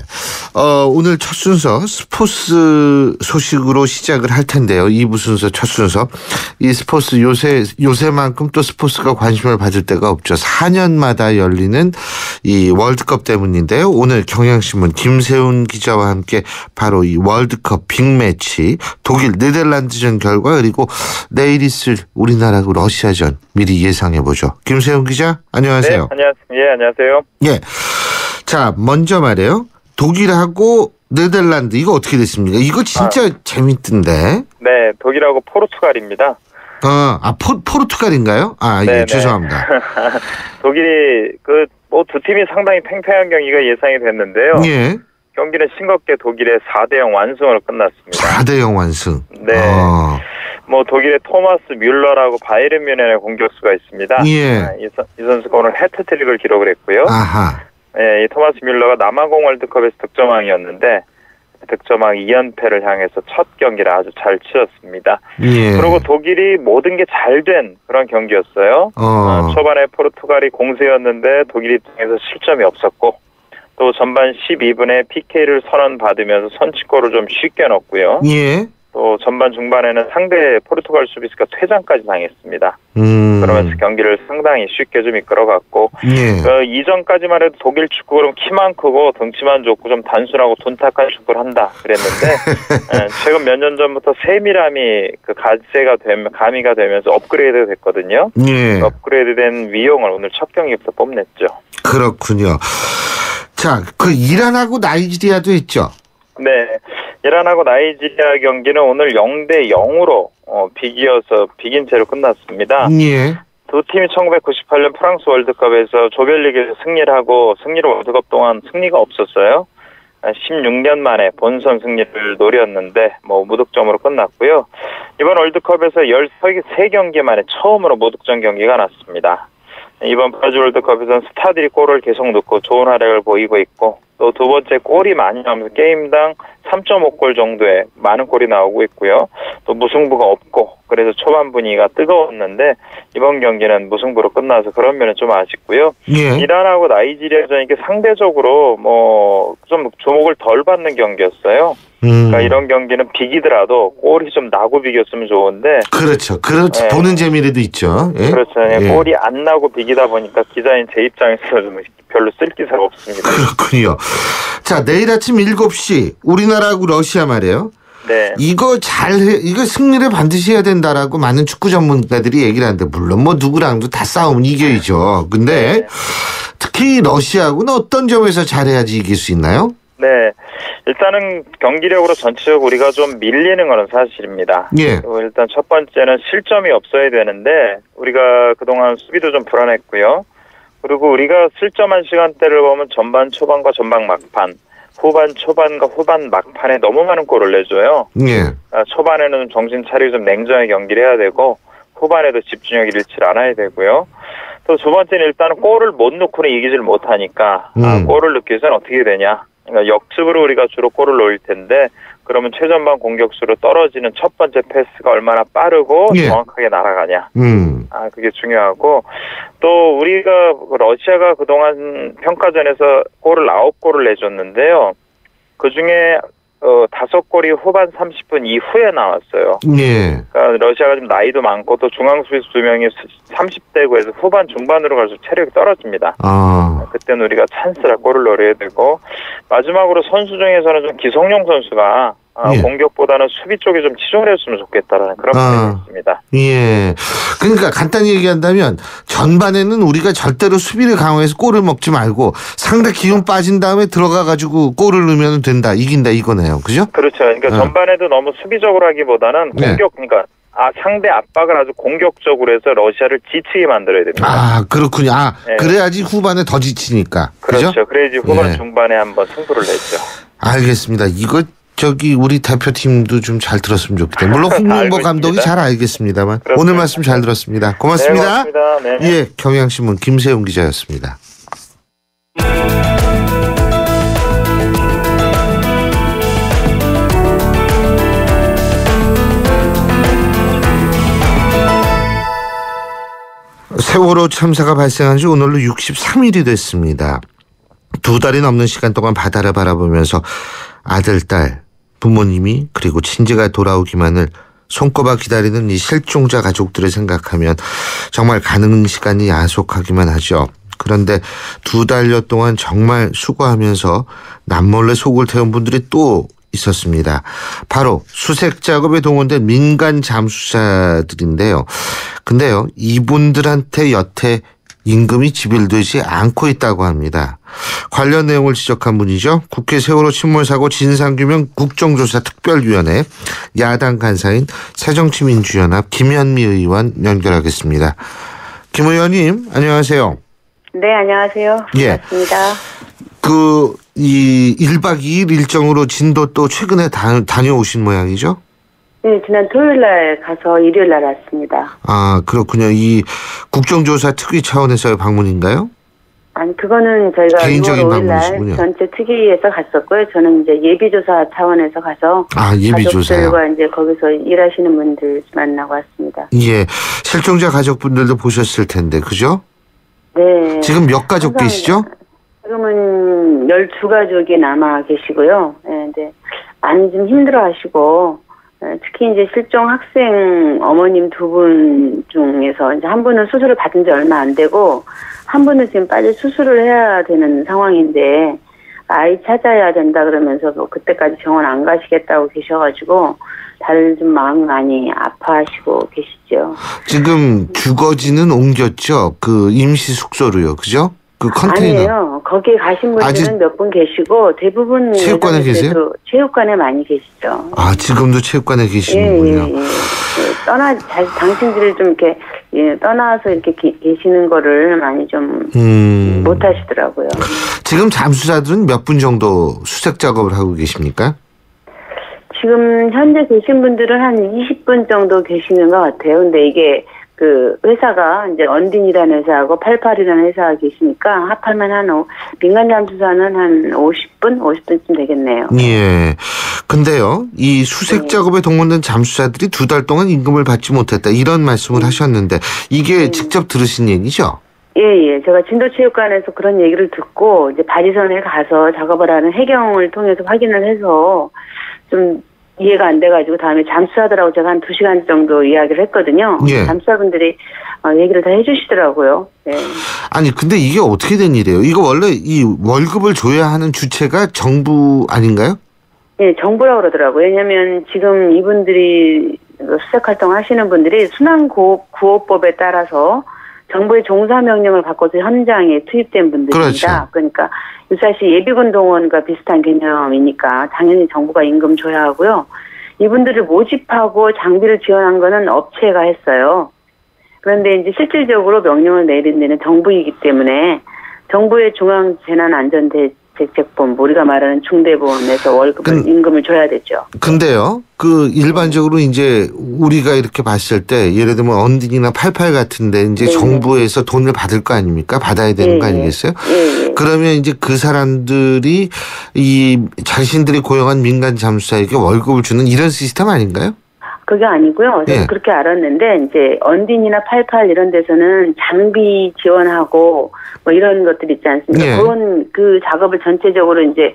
오늘 첫 순서 스포츠 소식으로 시작을 할 텐데요. 2부 순서 첫 순서. 이 스포츠 요새만큼 또 스포츠가 관심을 받을 때가 없죠. 4년마다 열리는 이 월드컵 때문인데요. 오늘 경향신문 김세훈 기자와 함께 바로 이 월드컵 빅매치 독일 네덜란드전 결과 그리고 내일 있을 우리나라하고 러시아전 미리 예상해보죠. 김세훈 기자, 안녕하세요. 네, 안녕하세요. 예. 자, 먼저 말이에요. 독일하고 네덜란드 이거 어떻게 됐습니까? 이거 진짜 재밌던데. 네, 독일하고 포르투갈입니다. 포르투갈인가요? 예, 죄송합니다. 독일이 두 팀이 상당히 팽팽한 경기가 예상이 됐는데요. 예. 경기는 싱겁게 독일의 4대0 완승으로 끝났습니다. 4대0 완승. 네. 독일의 토마스 뮬러라고 바이에른 뮌헨의 공격수가 있습니다. 예. 이 선수가 오늘 해트트릭을 기록을 했고요. 아하. 이 토마스 뮬러가 남아공 월드컵에서 득점왕이었는데 득점왕 2연패를 향해서 첫 경기를 아주 잘 치렀습니다. 예. 그리고 독일이 모든 게 잘 된 그런 경기였어요. 초반에 포르투갈이 공세였는데 독일 입장에서 실점이 없었고 또 전반 12분에 PK를 선언받으면서 선취골을 좀 쉽게 넣었고요. 예. 또 전반 중반에는 상대 포르투갈 수비수가 퇴장까지 당했습니다. 그러면서 경기를 상당히 쉽게 좀 이끌어갔고 예. 이전까지만 해도 독일 축구는 키만 크고 덩치만 좋고 좀 단순하고 둔탁한 축구를 한다 그랬는데 최근 몇 년 전부터 세밀함이 가미가 되면서 업그레이드가 됐거든요. 예. 업그레이드된 위용을 오늘 첫 경기부터 뽐냈죠. 그렇군요. 자, 이란하고 나이지리아도 있죠. 네. 이란하고 나이지리아 경기는 오늘 0대0으로 비긴 채로 끝났습니다. 예. 두 팀이 1998년 프랑스 월드컵에서 조별리그에서 승리를 하고 월드컵 동안 승리가 없었어요. 16년 만에 본선 승리를 노렸는데 무득점으로 끝났고요. 이번 월드컵에서 13경기 만에 처음으로 무득점 경기가 났습니다. 이번 브라질 월드컵에서는 스타들이 골을 계속 넣고 좋은 활약을 보이고 있고 또 두 번째 골이 많이 나오면서 게임당 3.5골 정도의 많은 골이 나오고 있고요. 또 무승부가 없고 그래서 초반 분위기가 뜨거웠는데 이번 경기는 무승부로 끝나서 그런 면은 좀 아쉽고요. 예. 이란하고 나이지리아전 이게 상대적으로 좀 주목을 덜 받는 경기였어요. 그러니까 이런 경기는 비기더라도 골이 좀 나고 비겼으면 좋은데. 그렇죠. 네. 보는 재미라도 있죠. 예? 그렇죠. 예. 골이 안 나고 비기다 보니까 기자인 제 입장에서 좀 별로 쓸 기사가 없습니다. 그렇군요. 자, 내일 아침 7시 우리나라하고 러시아 말이에요. 네. 이거 승리를 반드시 해야 된다라고 많은 축구 전문가들이 얘기를 하는데 물론 누구랑도 다 싸우면 이겨야죠. 근데 특히 러시아하고는 어떤 점에서 잘해야지 이길 수 있나요? 네. 일단은 경기력으로 전체적으로 우리가 좀 밀리는 건 사실입니다. 예. 일단 첫 번째는 실점이 없어야 되는데 우리가 그동안 수비도 좀 불안했고요. 그리고 우리가 실점한 시간대를 보면 전반 초반과 전반 막판, 후반 초반과 후반 막판에 너무 많은 골을 내줘요. 예. 초반에는 정신 차리고 좀 냉정하게 경기를 해야 되고 후반에도 집중력 잃지 않아야 되고요. 또 두 번째는 일단은 골을 못 넣고는 이기질 못하니까 골을 넣기 위해서는 어떻게 되냐. 그러니까 역습으로 우리가 주로 골을 넣을 텐데 그러면 최전방 공격수로 떨어지는 첫 번째 패스가 얼마나 빠르고 정확하게 날아가냐. 그게 중요하고 또 우리가 러시아가 그동안 평가전에서 골을 9골을 내줬는데요. 그중에 5골이 후반 30분 이후에 나왔어요. 예. 그러니까 러시아가 좀 나이도 많고 또 중앙 수비수 2명이 30대고 해서 후반 중반으로 갈수록 체력이 떨어집니다. 그때는 우리가 찬스라 골을 노려야 되고 마지막으로 선수 중에서는 좀 기성용 선수가 공격보다는 수비 쪽에 좀 치중을 했으면 좋겠다라는 그런 말이 있습니다. 예. 그러니까 간단히 얘기한다면 전반에는 우리가 절대로 수비를 강화해서 골을 먹지 말고 상대 기운 빠진 다음에 들어가가지고 골을 넣으면 된다, 이긴다 이거네요. 그죠? 그렇죠. 그러니까 전반에도 너무 수비적으로 하기보다는 그러니까 상대 압박을 아주 공격적으로 해서 러시아를 지치게 만들어야 됩니다. 그렇군요. 그래야지 후반에 더 지치니까. 그렇죠. 그죠? 그래야지 후반 중반에 한번 승부를 내죠. 알겠습니다. 이거 우리 대표팀도 좀 잘 들었으면 좋겠다. 물론 홍명보 감독이 잘 알겠습니다만 그렇습니다. 오늘 말씀 잘 들었습니다. 고맙습니다. 네, 고맙습니다. 네. 예, 경향신문 김세용 기자였습니다. 세월호 참사가 발생한 지 오늘로 63일이 됐습니다. 2달이 넘는 시간 동안 바다를 바라보면서 아들, 딸, 부모님이 그리고 친지가 돌아오기만을 손꼽아 기다리는 이 실종자 가족들을 생각하면 정말 가는 시간이 야속하기만 하죠. 그런데 2달여 동안 정말 수고하면서 남몰래 속을 태운 분들이 또 있었습니다. 바로 수색 작업에 동원된 민간 잠수사들인데요. 근데요, 이분들한테 여태 임금이 지불되지 않고 있다고 합니다. 관련 내용을 지적한 분이죠. 국회 세월호 침몰사고 진상규명 국정조사 특별위원회 야당 간사인 새정치민주연합 김현미 의원 연결하겠습니다. 김 의원님, 안녕하세요. 네, 안녕하세요. 예. 반갑습니다. 이 1박 2일 일정으로 진도 또 최근에 다녀오신 모양이죠? 네, 지난 토요일 날 가서 일요일 날 왔습니다. 그렇군요. 이 국정조사 특위 차원에서의 방문인가요? 아니, 그거는 저희가 개인적인 6월 5일 날 전체 특위에서 갔었고요. 저는 이제 예비조사 차원에서 가서 예비조사요. 가족들과 이제 거기서 일하시는 분들 만나고 왔습니다. 예, 실종자 가족분들도 보셨을 텐데, 그죠? 네. 지금 몇 가족 계시죠? 지금은 12가족이 남아 계시고요. 네, 근데 많이 좀 힘들어하시고. 특히 이제 실종 학생 어머님 2분 중에서 이제 한 분은 수술을 받은 지 얼마 안 되고 한 분은 지금 빨리 수술을 해야 되는 상황인데 아이 찾아야 된다 그러면서 그때까지 병원 안 가시겠다고 계셔가지고 다들 좀 마음 많이 아파하시고 계시죠. 지금 주거지는 옮겼죠? 그 임시 숙소로요, 그죠? 그 컨테이너. 아니에요. 거기에 가신 분들은 몇 분 계시고 대부분 체육관에 계세요? 체육관에 많이 계시죠. 아, 지금도 체육관에 계시는군요. 예. 당신들이 좀 이렇게 떠나서 이렇게 계시는 거를 많이 좀 못 하시더라고요. 지금 잠수사들은 몇 분 정도 수색 작업을 하고 계십니까? 지금 현재 계신 분들은 한 20분 정도 계시는 것 같아요. 근데 이게 그 회사가 이제 언딘이라는 회사하고 88이라는 회사가 계시니까 합하면 민간 잠수사는 한 50분쯤 되겠네요. 예. 근데요, 이 수색 작업에 동원된 잠수사들이 2달 동안 임금을 받지 못했다, 이런 말씀을 하셨는데 이게 직접 들으신 얘기죠? 예. 제가 진도체육관에서 그런 얘기를 듣고 이제 바지선에 가서 작업을 하는 해경을 통해서 확인을 해서 좀 이해가 안 돼가지고 다음에 잠수사들하고 제가 한 2시간 정도 이야기를 했거든요. 예. 잠수사분들이 얘기를 다 해주시더라고요. 네. 아니, 근데 이게 어떻게 된 일이에요? 이거 원래 이 월급을 줘야 하는 주체가 정부 아닌가요? 네, 정부라고 그러더라고요. 왜냐하면 지금 이분들이 수색 활동 하시는 분들이 순환구호법에 따라서 정부의 종사명령을 받고서 현장에 투입된 분들입니다. 그렇죠. 그러니까 유사시 예비군 동원과 비슷한 개념이니까 당연히 정부가 임금 줘야 하고요. 이분들을 모집하고 장비를 지원한 거는 업체가 했어요. 그런데 이제 실질적으로 명령을 내린 데는 정부이기 때문에 정부의 중앙재난안전대책본부, 우리가 말하는 중대보험에서 임금을 줘야 되죠. 근데요, 그 일반적으로 이제 우리가 이렇게 봤을 때 예를 들면 언딘이나 88 같은데 이제 정부에서 돈을 받을 거 아닙니까? 받아야 되는 거 아니겠어요? 그러면 이제 그 사람들이 이 자신들이 고용한 민간 잠수사에게 월급을 주는 이런 시스템 아닌가요? 그게 아니고요. 저는 그렇게 알았는데 이제 언딘이나 88 이런 데서는 장비 지원하고 뭐 이런 것들 있지 않습니까? 그런 그 작업을 전체적으로 이제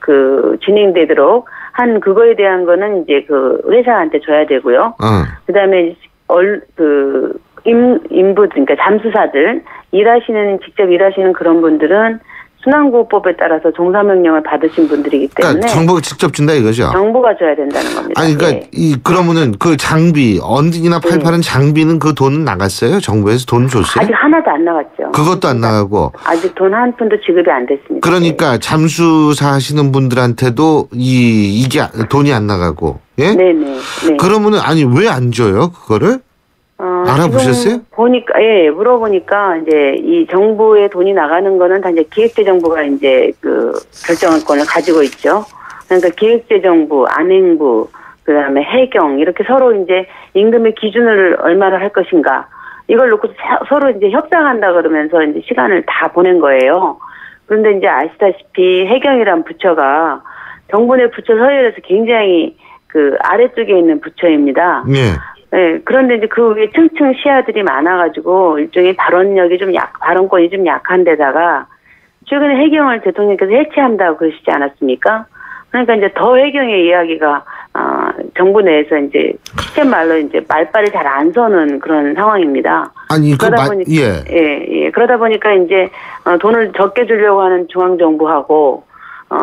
그 진행되도록 한 그거에 대한 거는 이제 그 회사한테 줘야 되고요. 그다음에 인부, 그러니까 잠수사들 직접 일하시는 그런 분들은 순환구호법에 따라서 종사명령을 받으신 분들이기 때문에. 그러니까 정부가 직접 준다 이거죠? 정부가 줘야 된다는 겁니다. 아니, 그러니까 그러면은 그 장비, 언딘이나 88은 장비는 그 돈은 나갔어요? 정부에서 돈 줬어요? 아직 하나도 안 나갔죠. 그것도 안 나가고. 아직 돈 한 푼도 지급이 안 됐습니다. 그러니까 잠수사 하시는 분들한테도 이게 돈이 안 나가고. 예? 네네. 그러면은 아니 왜 안 줘요 그거를? 알아보셨어요? 보니까 물어보니까 이제 이 정부에 돈이 나가는 거는 다 이제 기획재정부가 이제 그 결정권을 가지고 있죠. 그러니까 기획재정부, 안행부, 그다음에 해경 이렇게 서로 이제 임금의 기준을 얼마를 할 것인가 이걸 놓고 서로 이제 협상한다 그러면서 이제 시간을 다 보낸 거예요. 그런데 이제 아시다시피 해경이란 부처가 정부 내 부처 서열에서 굉장히 그 아래쪽에 있는 부처입니다. 네, 그런데 이제 그 위에 층층 시야들이 많아가지고 일종의 발언권이 좀 약한 데다가 최근에 해경을 대통령께서 해체한다고 그러시지 않았습니까? 그러니까 이제 더 해경의 이야기가 정부 내에서 이제 말로 이제 말빨이 잘 안 서는 그런 상황입니다. 아니 그러다 보니까 그러다 보니까 이제 돈을 적게 주려고 하는 중앙 정부하고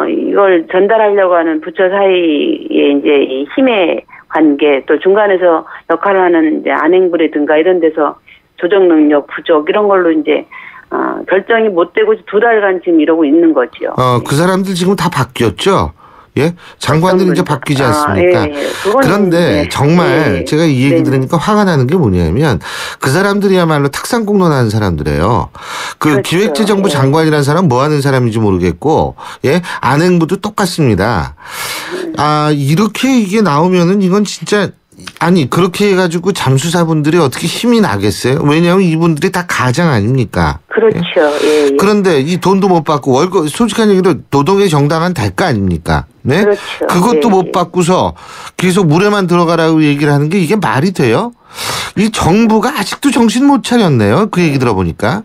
이걸 전달하려고 하는 부처 사이에 이제 이 힘의 관계, 또 중간에서 역할을 하는 이제 안행부라든가 이런 데서 조정 능력 부족 이런 걸로 이제 결정이 못 되고 2달간 지금 이러고 있는 거지요. 그 사람들 지금 다 바뀌었죠? 예? 장관들이 이제 바뀌지 않습니까? 그런데 정말 제가 이 얘기 들으니까 화가 나는 게 뭐냐면 그 사람들이야말로 탁상공론하는 사람들이에요. 그렇죠. 기획재정부 장관이라는 사람 뭐 하는 사람인지 모르겠고, 안행부도 똑같습니다. 이렇게 이게 나오면은 이건 진짜 아니 그렇게 해가지고 잠수사분들이 어떻게 힘이 나겠어요? 왜냐하면 이분들이 다 가장 아닙니까? 그렇죠. 예. 그런데 이 돈도 못 받고 월급 솔직한 얘기로 노동의 정당한 대가 아닙니까? 네? 그렇죠. 그것도 못 받고서 계속 물에만 들어가라고 얘기를 하는 게 이게 말이 돼요? 이 정부가 아직도 정신 못 차렸네요. 그 얘기 들어보니까.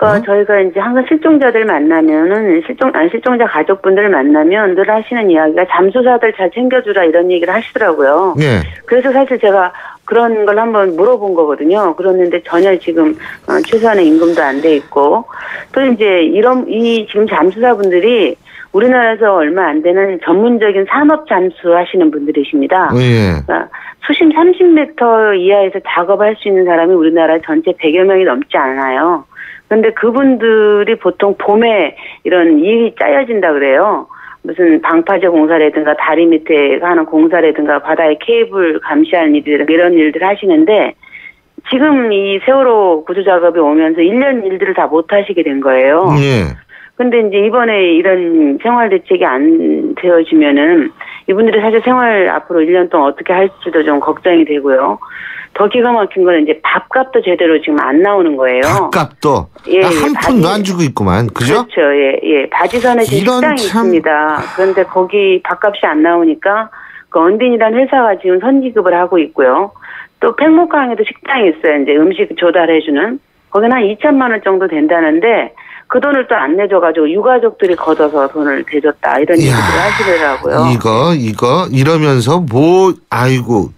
저희가 이제 항상 실종자들 만나면은 실종자 가족분들 만나면 늘 하시는 이야기가 잠수사들 잘 챙겨주라 이런 얘기를 하시더라고요. 그래서 사실 제가 그런 걸 한번 물어본 거거든요. 그랬는데 전혀 지금 최소한의 임금도 안 돼 있고 또 이제 이 지금 잠수사분들이 우리나라에서 얼마 안 되는 전문적인 산업 잠수하시는 분들이십니다. 그러니까 수심 30m 이하에서 작업할 수 있는 사람이 우리나라 전체 100여 명이 넘지 않아요. 근데 그분들이 보통 봄에 이런 일이 짜여진다 그래요. 무슨 방파제 공사라든가 다리 밑에 하는 공사라든가 바다에 케이블 감시하는 일이라든가 이런 일들 하시는데 지금 이 세월호 구조 작업이 오면서 1년 일들을 다 못 하시게 된 거예요. 예. 근데 이제 이번에 이런 생활 대책이 안 되어지면은 이분들이 사실 생활 앞으로 1년 동안 어떻게 할지도 좀 걱정이 되고요. 더 기가 막힌 거는 이제 밥값도 제대로 지금 안 나오는 거예요. 밥값도 예, 한 푼도 안 주고 있구만. 그죠? 그렇죠. 예. 바지선에 지금 식당이 있습니다. 그런데 거기 밥값이 안 나오니까 그 언딘이라는 회사가 지금 선지급을 하고 있고요. 또 팽목항에도 식당이 있어요. 이제 음식 조달해주는. 거기는 한 2천만 원 정도 된다는데 그 돈을 또 안 내줘가지고 유가족들이 걷어서 돈을 대줬다 이런 얘기를 하시더라고요. 이거 이러면서 아이고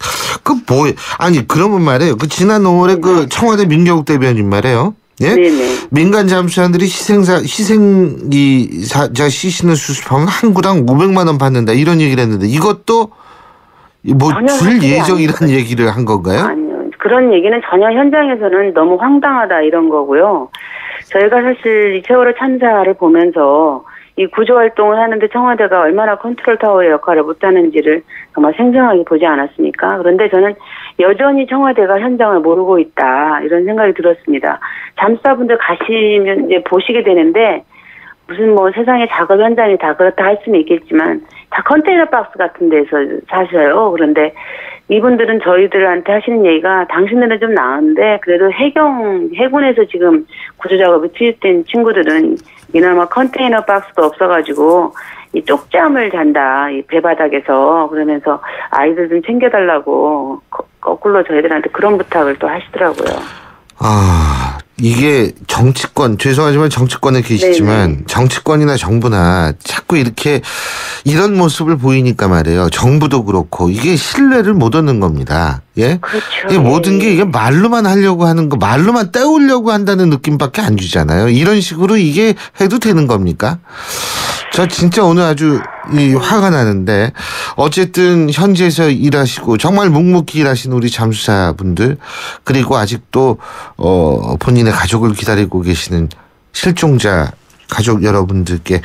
아니 그러면 말이에요. 그 지난 5월에 그 청와대 민경욱 대변인 말이에요. 예? 네네. 민간 잠수함들이 시신을 수습하면 한 구당 500만 원 받는다 이런 얘기를 했는데 이것도 줄 예정이라는 얘기를 한 건가요? 아니요. 그런 얘기는 전혀 현장에서는 너무 황당하다 이런 거고요. 저희가 사실 이 세월호 참사를 보면서 이 구조 활동을 하는데 청와대가 얼마나 컨트롤 타워의 역할을 못하는지를 정말 생생하게 보지 않았습니까? 그런데 저는 여전히 청와대가 현장을 모르고 있다 이런 생각이 들었습니다. 잠수사분들 가시면 이제 보시게 되는데 무슨 세상의 작업 현장이 다 그렇다 할 수는 있겠지만 다 컨테이너 박스 같은 데서 사셔요. 그런데 이분들은 저희들한테 하시는 얘기가 당신들은 좀 나은데 그래도 해군에서 지금 구조작업에 투입된 친구들은 이나마 컨테이너 박스도 없어가지고 이 쪽잠을 잔다. 이 배바닥에서. 그러면서 아이들 좀 챙겨달라고 거꾸로 저희들한테 그런 부탁을 또 하시더라고요. 이게 정치권, 죄송하지만 정치권에 계시지만 네네. 정치권이나 정부나 자꾸 이런 모습을 보이니까 말이에요. 정부도 그렇고 이게 신뢰를 못 얻는 겁니다. 예? 그렇죠. 이게 모든 게 이게 말로만 하려고 하는 거, 말로만 때우려고 한다는 느낌밖에 안 주잖아요. 이런 식으로 이게 해도 되는 겁니까? 저 진짜 오늘 아주 화가 나는데 어쨌든 현지에서 일하시고 정말 묵묵히 일하시는 우리 잠수사분들 그리고 아직도 본인의 가족을 기다리고 계시는 실종자 가족 여러분들께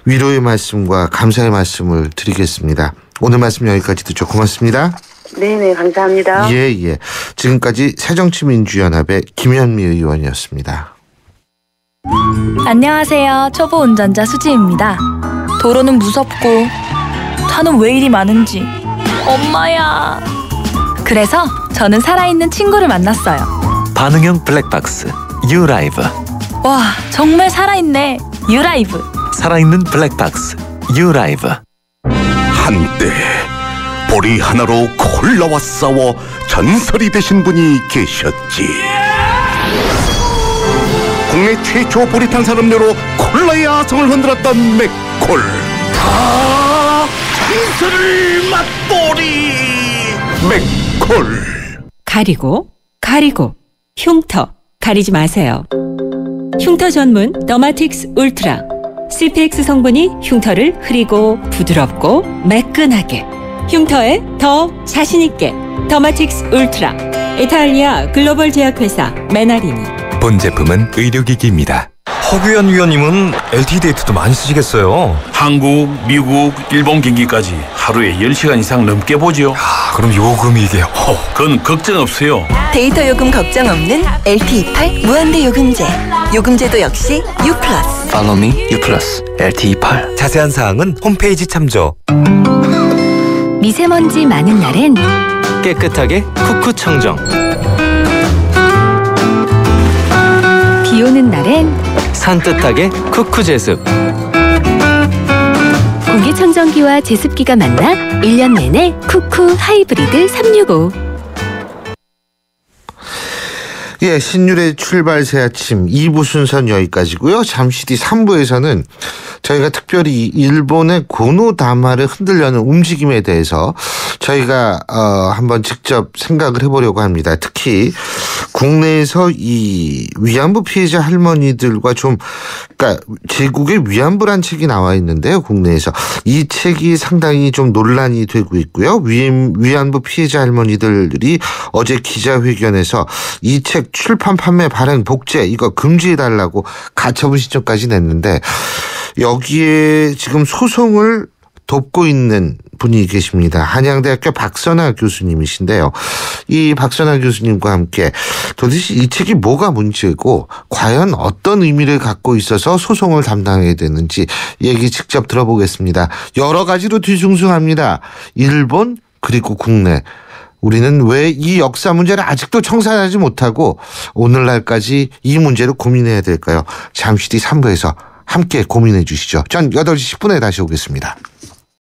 위로의 말씀과 감사의 말씀을 드리겠습니다. 오늘 말씀 여기까지 듣죠. 고맙습니다. 네네 감사합니다. 예. 지금까지 새정치민주연합의 김현미 의원이었습니다. 안녕하세요. 초보 운전자 수지입니다. 도로는 무섭고 차는 왜 이리 많은지 엄마야. 그래서 저는 살아있는 친구를 만났어요. 반응형 블랙박스 유라이브. 와 정말 살아있네. 유라이브. 살아있는 블랙박스 유라이브. 한때 보리 하나로 콜라와 싸워 전설이 되신 분이 계셨지. 국내 최초 보리 탄산음료로 콜라의 아성을 흔들었던 맥콜. 다 전설을 맛보리 맥콜. 가리고 흉터 가리지 마세요. 흉터 전문 더마틱스 울트라. CPX 성분이 흉터를 흐리고 부드럽고 매끈하게, 흉터에 더 자신있게. 더마틱스 울트라. 이탈리아 글로벌 제약회사 메나리니. 본 제품은 의료기기입니다. 허규현 위원님은 LTE 데이트도 많이 쓰시겠어요? 한국, 미국, 일본 경기까지 하루에 10시간 이상 넘게 보죠. 그럼 요금이 이게 그건 걱정 없어요. 데이터 요금 걱정 없는 LTE8 무한대 요금제. 요금제도 역시 U+. Follow me U+. LTE8. 자세한 사항은 홈페이지 참조. 미세먼지 많은 날엔 깨끗하게 쿠쿠 청정. 비 오는 날엔 산뜻하게 쿠쿠 제습. 공기청정기와 제습기가 만나 1년 내내 쿠쿠 하이브리드 365. 예, 신율의 출발 새 아침 2부 순서는 여기까지고요. 잠시 뒤 3부에서는 저희가 특별히 일본의 고노다마를 흔들려는 움직임에 대해서 저희가 한번 직접 생각을 해보려고 합니다. 특히 국내에서 이 위안부 피해자 할머니들과 그러니까 제국의 위안부란 책이 나와 있는데요. 국내에서 이 책이 상당히 좀 논란이 되고 있고요. 위안부 피해자 할머니들이 어제 기자회견에서 이 책 출판, 판매, 발행, 복제 이거 금지해달라고 가처분 신청까지 냈는데 여기에 지금 소송을 돕고 있는 분이 계십니다. 한양대학교 박선아 교수님이신데요. 이 박선아 교수님과 함께 도대체 이 책이 뭐가 문제고 과연 어떤 의미를 갖고 있어서 소송을 담당하게 되는지 얘기 직접 들어보겠습니다. 여러 가지로 뒤숭숭합니다. 일본 그리고 국내. 우리는 왜 이 역사 문제를 아직도 청산하지 못하고 오늘날까지 이 문제를 고민해야 될까요? 잠시 뒤 3부에서 함께 고민해 주시죠. 전 8시 10분에 다시 오겠습니다.